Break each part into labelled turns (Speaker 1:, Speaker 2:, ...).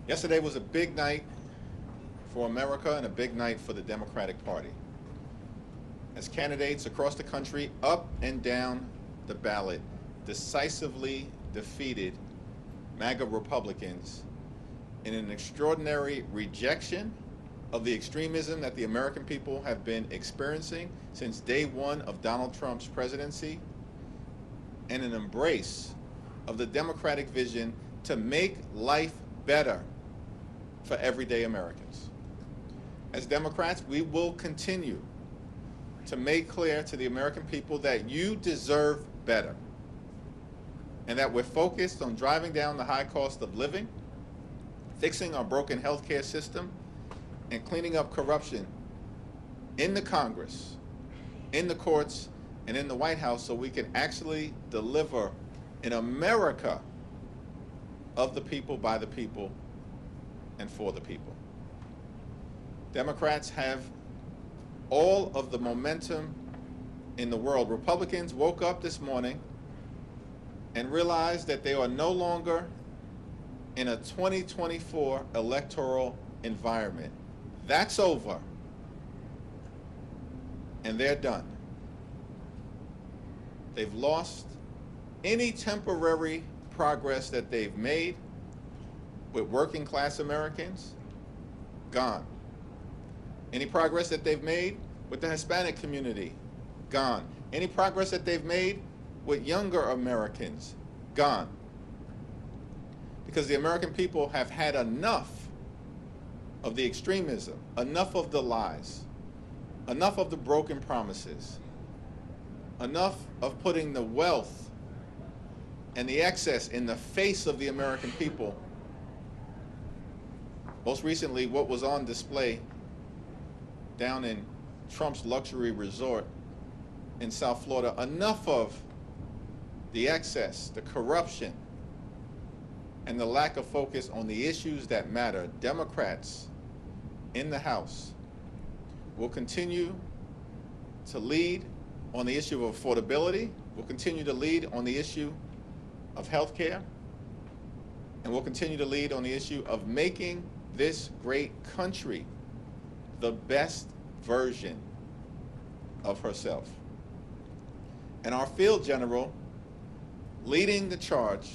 Speaker 1: Yesterday was a big night for America and a big night for the Democratic Party, as candidates across the country, up and down the ballot, decisively defeated MAGA Republicans in an extraordinary rejection of the extremism that the American people have been experiencing since day one of Donald Trump's presidency, and an embrace of the Democratic vision to make life better for everyday Americans. As Democrats, we will continue to make clear to the American people that you deserve better, and that we're focused on driving down the high cost of living, fixing our broken healthcare system, and cleaning up corruption in the Congress, in the courts, and in the White House, so we can actually deliver an America of the people, by the people, and for the people. Democrats have all of the momentum in the world. Republicans woke up this morning and realized that they are no longer in a 2024 electoral environment. That's over, and they're done. They've lost any temporary progress that they've made with working class Americans, gone. Any progress that they've made with the Hispanic community, gone. Any progress that they've made with younger Americans, gone. Because the American people have had enough of the extremism, enough of the lies, enough of the broken promises, enough of putting the wealth and the excess in the face of the American people. Most recently, what was on display down in Trump's luxury resort in South Florida, enough of the excess, the corruption, and the lack of focus on the issues that matter. Democrats in the House will continue to lead on the issue of affordability, will continue to lead on the issue of health care, and will continue to lead on the issue of making this great country the best version of herself. And our field general leading the charge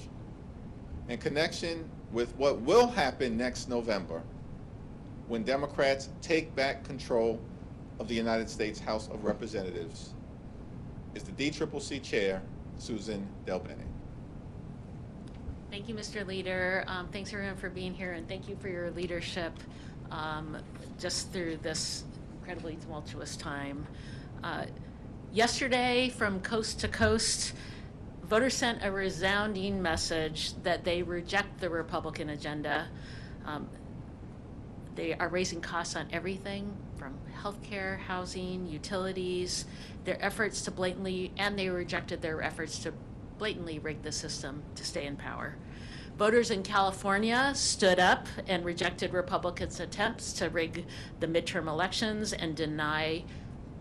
Speaker 1: in connection with what will happen next November when Democrats take back control of the United States House of Representatives is the DCCC Chair, Susan DelBene.
Speaker 2: Thank you, Mr. Leader. Thanks everyone for being here, and thank you for your leadership just through this incredibly tumultuous time. Yesterday, from coast to coast, voters sent a resounding message that they reject the Republican agenda. They are raising costs on everything from healthcare, housing, utilities, their efforts to blatantly, and they rejected their efforts to blatantly rig the system to stay in power. Voters in California stood up and rejected Republicans' attempts to rig the midterm elections and deny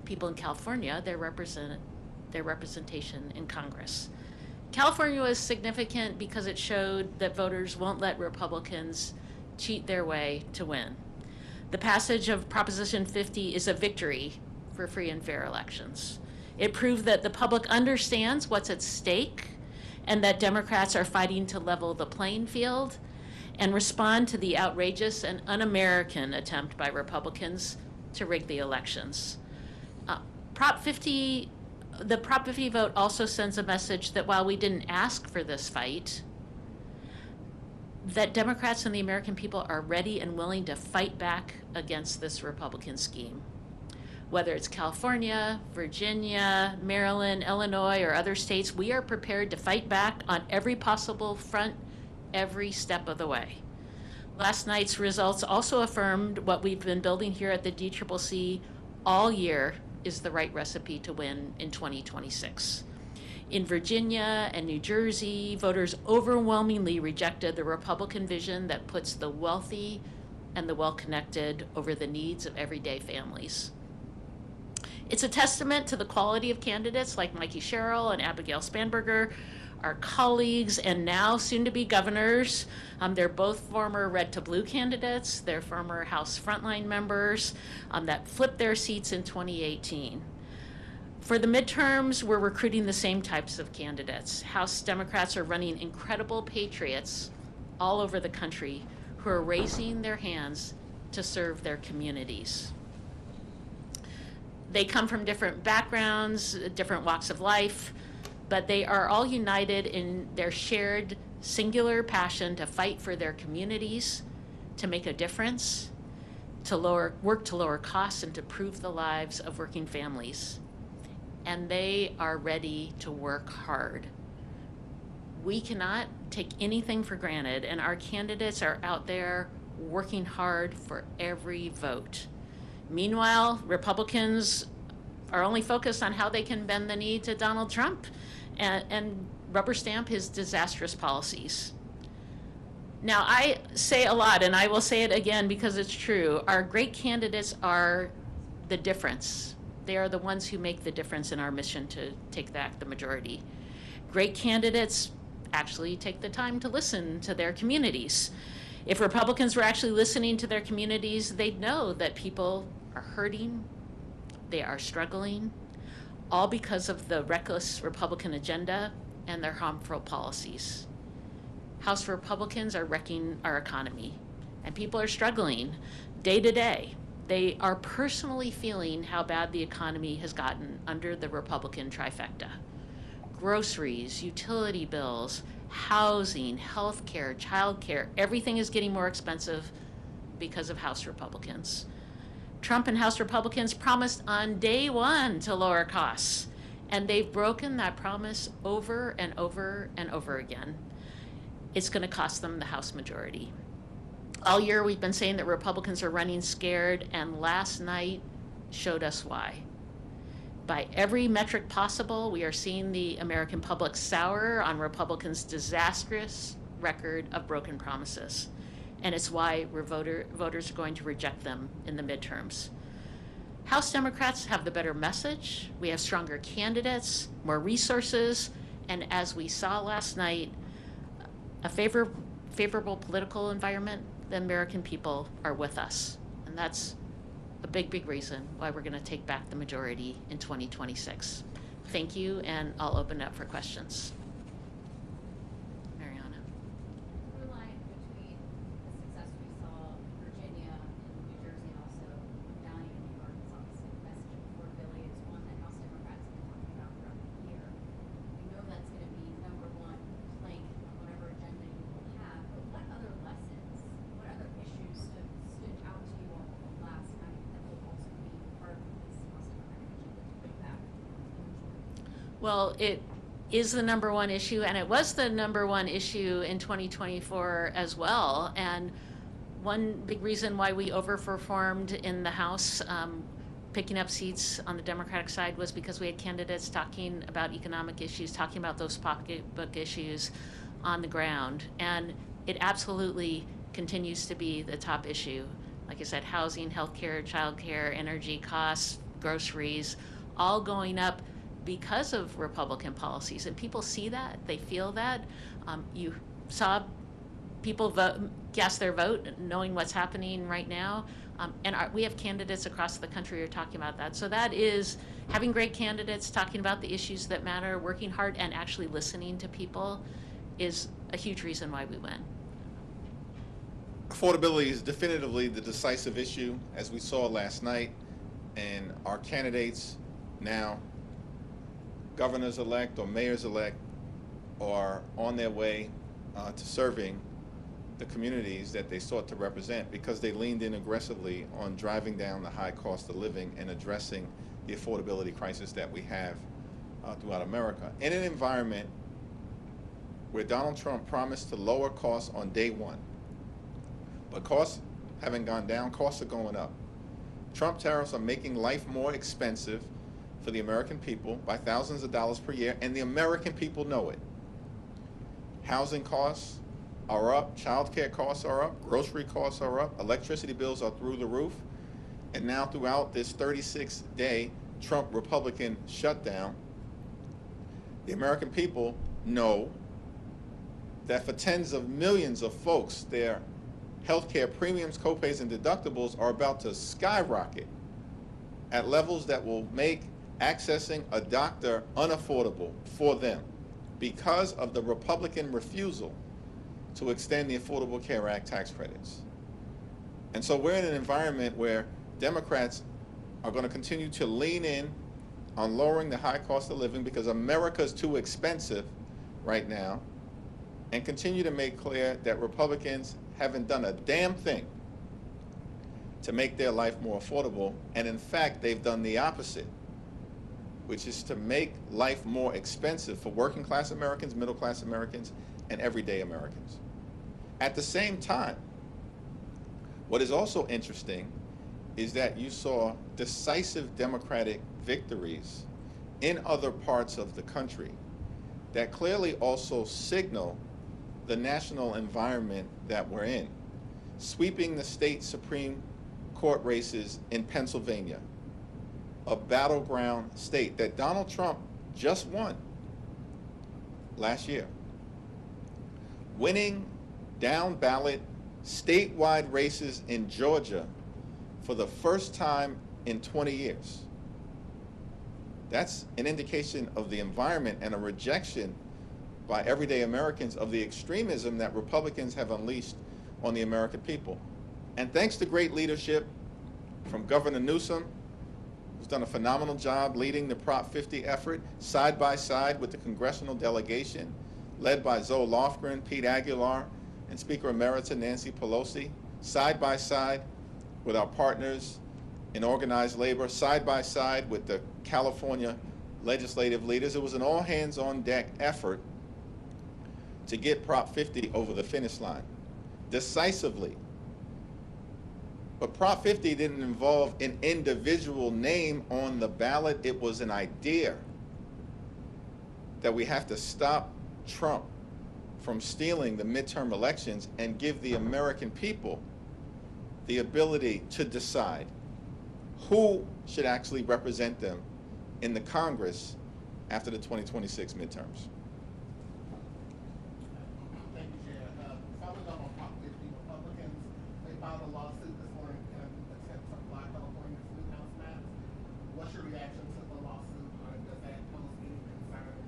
Speaker 2: people in California their representation in Congress. California was significant because it showed that voters won't let Republicans cheat their way to win. The passage of Proposition 50 is a victory for free and fair elections. It proved that the public understands what's at stake and that Democrats are fighting to level the playing field and respond to the outrageous and un-American attempt by Republicans to rig the elections. The Prop 50 vote also sends a message that while we didn't ask for this fight, that Democrats and the American people are ready and willing to fight back against this Republican scheme. Whether it's California, Virginia, Maryland, Illinois, or other states, we are prepared to fight back on every possible front, every step of the way. Last night's results also affirmed what we've been building here at the DCCC all year is the right recipe to win in 2026. In Virginia and New Jersey, voters overwhelmingly rejected the Republican vision that puts the wealthy and the well-connected over the needs of everyday families. It's a testament to the quality of candidates like Mikey Sherrill and Abigail Spanberger, our colleagues and now soon-to-be governors. They're both former red to blue candidates. They're former House frontline members that flipped their seats in 2018. For the midterms, we're recruiting the same types of candidates. House Democrats are running incredible patriots all over the country who are raising their hands to serve their communities. They come from different backgrounds, different walks of life, but they are all united in their shared singular passion to fight for their communities, to make a difference, to work to lower costs and to improve the lives of working families. And they are ready to work hard. We cannot take anything for granted, and our candidates are out there working hard for every vote. Meanwhile, Republicans are only focused on how they can bend the knee to Donald Trump and rubber stamp his disastrous policies. Now, I say a lot, and I will say it again because it's true. Our great candidates are the difference. They are the ones who make the difference in our mission to take back the majority. Great candidates actually take the time to listen to their communities. If Republicans were actually listening to their communities, they'd know that people are hurting, they are struggling, all because of the reckless Republican agenda and their harmful policies. House Republicans are wrecking our economy, and people are struggling day to day. They are personally feeling how bad the economy has gotten under the Republican trifecta. Groceries, utility bills, housing, healthcare, childcare, everything is getting more expensive because of House Republicans. Trump and House Republicans promised on day one to lower costs, and they've broken that promise over and over and over again. It's going to cost them the House majority. All year we've been saying that Republicans are running scared, and last night showed us why. By every metric possible, we are seeing the American public sour on Republicans' disastrous record of broken promises. And it's why voters are going to reject them in the midterms. House Democrats have the better message. We have stronger candidates, more resources, and as we saw last night, a favorable political environment. The American people are with us. And that's a big, big reason why we're going to take back the majority in 2026. Thank you, and I'll open up for questions. Mariana.
Speaker 3: Through line between the success we saw in Virginia and New Jersey and also down in New York is obviously the message of affordability is one that House Democrats have been talking about throughout the year. We know that's going to be number one plank on whatever agenda you will have, but what other lessons, what other issues stood out to you all last night that will also be part of this House Democratic agenda to bring back the majority?
Speaker 2: Well, it is the number one issue, and it was the number one issue in 2024 as well. And one big reason why we overperformed in the House, picking up seats on the Democratic side, was because we had candidates talking about economic issues, talking about those pocketbook issues on the ground. And it absolutely continues to be the top issue. Like I said, housing, healthcare, childcare, energy costs, groceries, all going up because of Republican policies. And people see that, they feel that. You saw people cast their vote knowing what's happening right now. We have candidates across the country who are talking about that. So that is having great candidates talking about the issues that matter, working hard, and actually listening to people is a huge reason why we win.
Speaker 1: Affordability is definitively the decisive issue, as we saw last night, and our candidates now, governors-elect or mayors-elect, are on their way to serving the communities that they sought to represent, because they leaned in aggressively on driving down the high cost of living and addressing the affordability crisis that we have throughout America. In an environment where Donald Trump promised to lower costs on day one, but costs haven't gone down, costs are going up. Trump tariffs are making life more expensive for the American people by thousands of dollars per year, and the American people know it. Housing costs are up, child care costs are up, grocery costs are up, electricity bills are through the roof, and now throughout this 36-day Trump Republican shutdown, the American people know that for tens of millions of folks, their healthcare premiums, copays, and deductibles are about to skyrocket at levels that will make accessing a doctor unaffordable for them because of the Republican refusal to extend the Affordable Care Act tax credits. And so we're in an environment where Democrats are going to continue to lean in on lowering the high cost of living because America's too expensive right now, and continue to make clear that Republicans haven't done a damn thing to make their life more affordable. And in fact, they've done the opposite, which is to make life more expensive for working class Americans, middle class Americans, and everyday Americans. At the same time, what is also interesting is that you saw decisive Democratic victories in other parts of the country that clearly also signal the national environment that we're in. Sweeping the state Supreme Court races in Pennsylvania, a battleground state that Donald Trump just won last year. Winning down ballot statewide races in Georgia for the first time in 20 years. That's an indication of the environment and a rejection by everyday Americans of the extremism that Republicans have unleashed on the American people. And thanks to great leadership from Governor Newsroom, who's done a phenomenal job leading the Prop 50 effort side by side with the congressional delegation led by Zoe Lofgren, Pete Aguilar, and Speaker Emerita Nancy Pelosi, side by side with our partners in organized labor, side by side with the California legislative leaders. It was an all hands on deck effort to get Prop 50 over the finish line decisively. But Prop 50 didn't involve an individual name on the ballot. It was an idea that we have to stop Trump from stealing the midterm elections and give the American people the ability to decide who should actually represent them in the Congress after the 2026 midterms.
Speaker 4: Thank you, Chair. Following up on Prop 50, Republicans, they filed a lawsuit this morning in an attempt to block California's greenhouse maps. What's your reaction to the lawsuit? Does that pose any concerns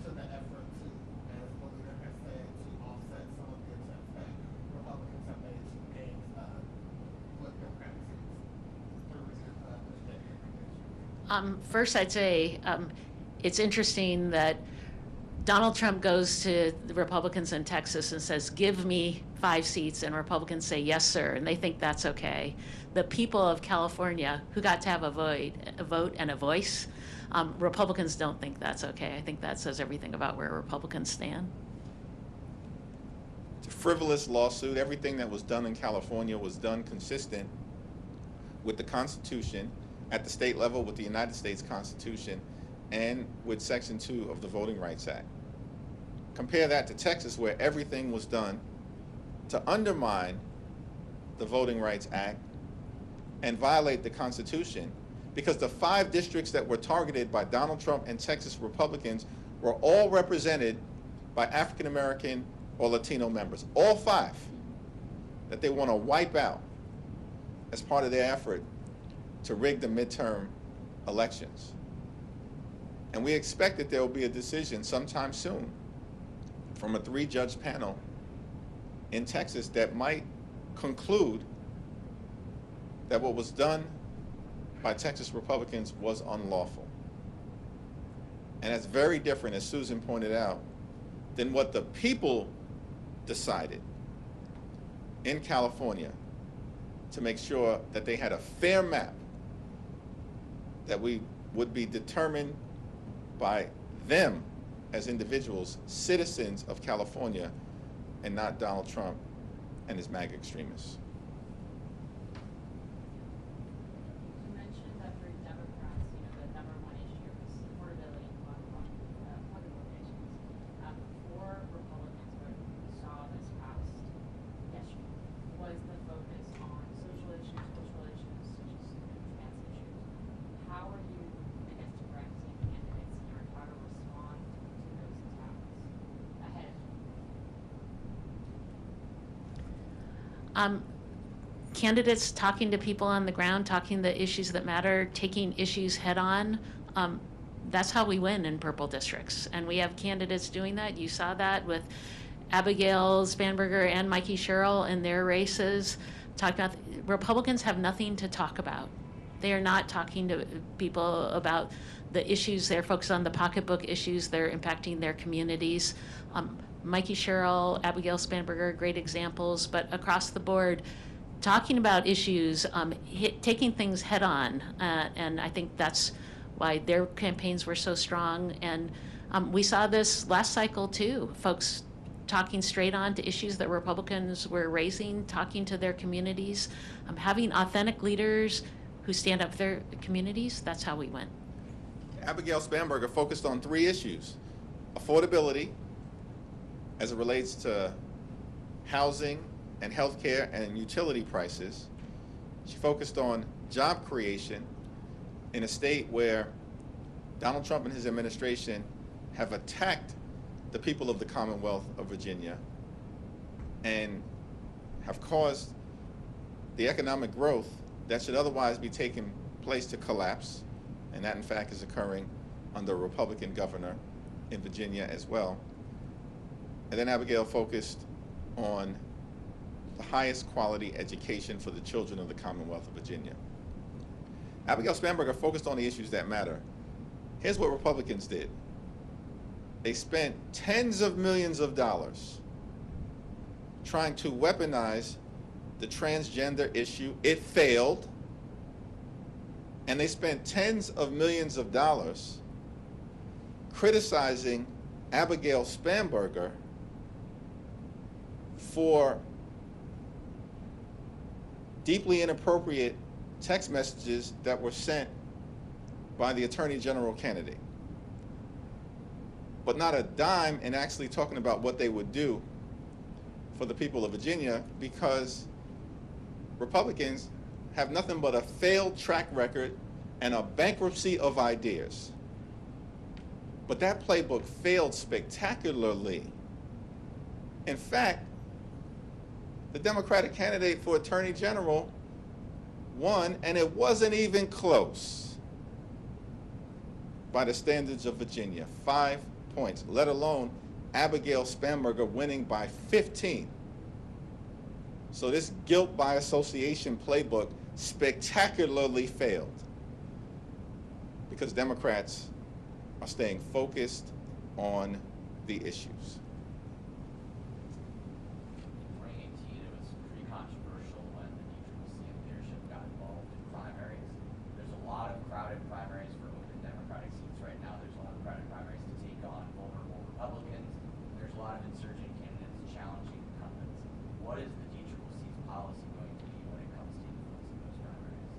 Speaker 4: to the effort to, as the leader has said, to offset some of the attempts that Republicans have made to gain what Democrats use through legislative recommendation?
Speaker 2: First, I'd say it's interesting that Donald Trump goes to the Republicans in Texas and says, give me 5 seats, and Republicans say, yes, sir, and they think that's okay. The people of California, who got to have a vote and a voice, Republicans don't think that's okay. I think that says everything about where Republicans stand.
Speaker 1: It's a frivolous lawsuit. Everything that was done in California was done consistent with the Constitution at the state level, with the United States Constitution, and with Section 2 of the Voting Rights Act. Compare that to Texas, where everything was done to undermine the Voting Rights Act and violate the Constitution, because the 5 districts that were targeted by Donald Trump and Texas Republicans were all represented by African American or Latino members. All 5 that they want to wipe out as part of their effort to rig the midterm elections. And we expect that there will be a decision sometime soon from a 3-judge panel in Texas that might conclude that what was done by Texas Republicans was unlawful. And that's very different, as Susan pointed out, than what the people decided in California to make sure that they had a fair map that we would be determined by them as individuals, citizens of California, and not Donald Trump and his MAGA extremists.
Speaker 3: You mentioned that for Democrats, the number one issue is affordability and funding limitations. For Republicans, what we saw this past yesterday was the focus on social issues, cultural issues, such as trans issues. How are you, I guess, directing candidates here on how to respond to those attacks?
Speaker 2: Candidates talking to people on the ground, talking the issues that matter, taking issues head on. That's how we win in purple districts. And we have candidates doing that. You saw that with Abigail Spanberger and Mikey Sherrill in their races. Talking about, Republicans have nothing to talk about. They are not talking to people about the issues. They're focused on the pocketbook issues that are impacting their communities. Mikey Sherrill, Abigail Spanberger, great examples, but across the board, talking about issues, taking things head on, and I think that's why their campaigns were so strong. And we saw this last cycle too, folks talking straight on to issues that Republicans were raising, talking to their communities, having authentic leaders who stand up for their communities. That's how we win.
Speaker 1: Abigail Spanberger focused on 3 issues: affordability, as it relates to housing and healthcare and utility prices. She focused on job creation in a state where Donald Trump and his administration have attacked the people of the Commonwealth of Virginia and have caused the economic growth that should otherwise be taking place to collapse, and that in fact is occurring under a Republican governor in Virginia as well. And then Abigail focused on the highest quality education for the children of the Commonwealth of Virginia. Abigail Spanberger focused on the issues that matter. Here's what Republicans did. They spent tens of millions of dollars trying to weaponize the transgender issue. It failed. And they spent tens of millions of dollars criticizing Abigail Spanberger for deeply inappropriate text messages that were sent by the Attorney General candidate, but not a dime in actually talking about what they would do for the people of Virginia, because Republicans have nothing but a failed track record and a bankruptcy of ideas. But that playbook failed spectacularly. In fact, the Democratic candidate for Attorney General won, and it wasn't even close by the standards of Virginia. 5 points, let alone Abigail Spanberger winning by 15. So this guilt by association playbook spectacularly failed because Democrats are staying focused on the issues.
Speaker 5: Bringing it to you, it was pretty controversial when the DCCC leadership got involved in primaries. There's a lot of crowded primaries for open Democratic seats right now. There's a lot of crowded primaries to take on vulnerable Republicans. There's a lot of insurgent candidates challenging incumbents. What is the DCCC's policy going to be when it comes to influencing those primaries?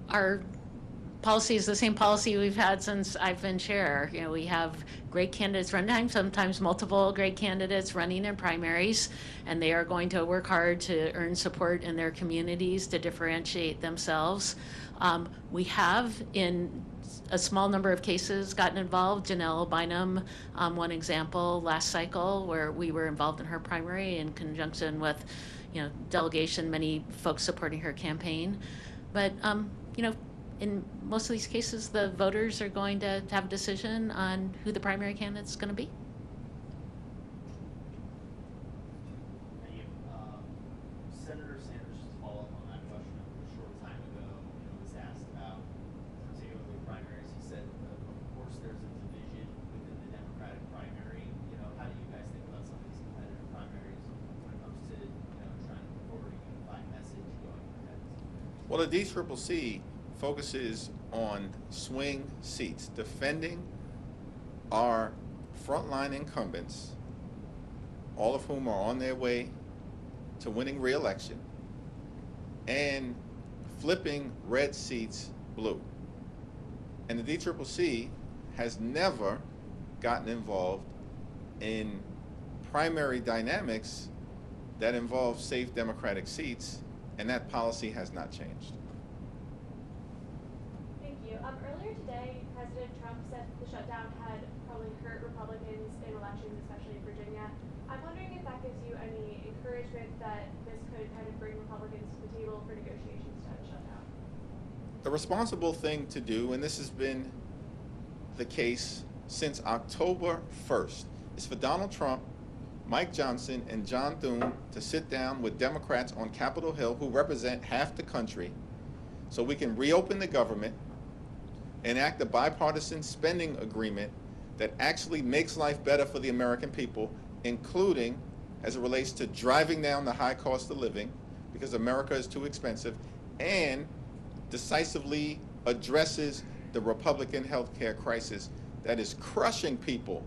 Speaker 2: Our policy is the same policy we've had since I've been chair. You know, we have great candidates running, sometimes multiple great candidates running in primaries, and they are going to work hard to earn support in their communities to differentiate themselves. We have, in a small number of cases, gotten involved. Janelle Bynum, one example last cycle, where we were involved in her primary in conjunction with, delegation, many folks supporting her campaign. But, in most of these cases, the voters are going to have a decision on who the primary candidate is going to be.
Speaker 6: Senator Sanders, just follow up on that question. A short time ago, was asked about particularly primaries. He said, of course, there's a division within the Democratic primary. How do you guys think about some of these competitive primaries when it comes to trying to put forward a unified message going ahead?
Speaker 1: Well, the DCCC focuses on swing seats, defending our frontline incumbents, all of whom are on their way to winning re-election, and flipping red seats blue. And the DCCC has never gotten involved in primary dynamics that involve safe Democratic seats, and that policy has not changed.
Speaker 7: Earlier today, President Trump said the shutdown had probably hurt Republicans in elections, especially in Virginia. I'm wondering if that gives you any that this could kind of bring Republicans to the table for negotiations to have a shutdown?
Speaker 1: The responsible thing to do, and this has been the case since October 1st, is for Donald Trump, Mike Johnson, and John Thune to sit down with Democrats on Capitol Hill who represent half the country so we can reopen the government, enact a bipartisan spending agreement that actually makes life better for the American people, including as it relates to driving down the high cost of living because America is too expensive, and decisively addresses the Republican health care crisis that is crushing people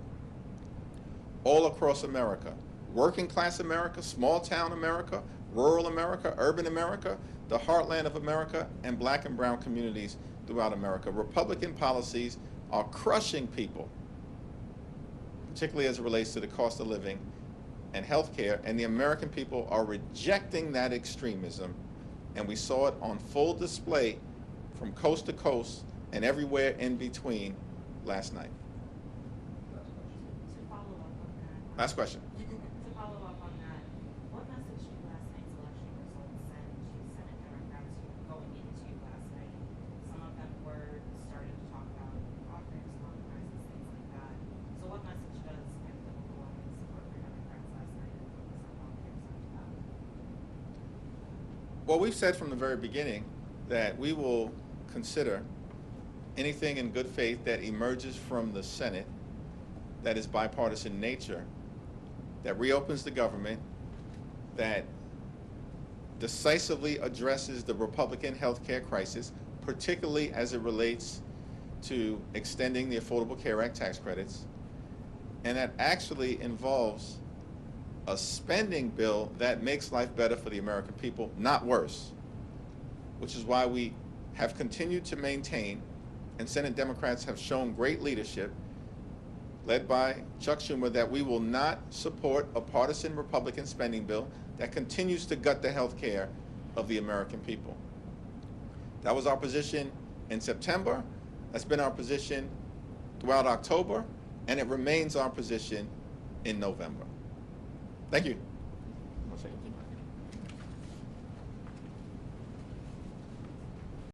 Speaker 1: all across America. Working class America, small town America, rural America, urban America, the heartland of America, and black and brown communities throughout America. Republican policies are crushing people, particularly as it relates to the cost of living and health care, and the American people are rejecting that extremism, and we saw it on full display from coast to coast and everywhere in between last night.
Speaker 8: To follow up on that.
Speaker 1: Last question.
Speaker 8: To follow up on that, what message do last night's election results send to Senate Democrats going into last night? Some of them were starting to talk about offerings, compromises, things like that. So what message does kind of the overwhelming support for Democrats last night and focus on politics send to them?
Speaker 1: Well, we've said from the very beginning that we will consider anything in good faith that emerges from the Senate that is bipartisan in nature, that reopens the government, that decisively addresses the Republican health care crisis, particularly as it relates to extending the Affordable Care Act tax credits, and that actually involves a spending bill that makes life better for the American people, not worse, which is why we have continued to maintain, and Senate Democrats have shown great leadership, led by Chuck Schumer, that we will not support a partisan Republican spending bill that continues to gut the health care of the American people. That was our position in September, that's been our position throughout October, and it remains our position in November. Thank you.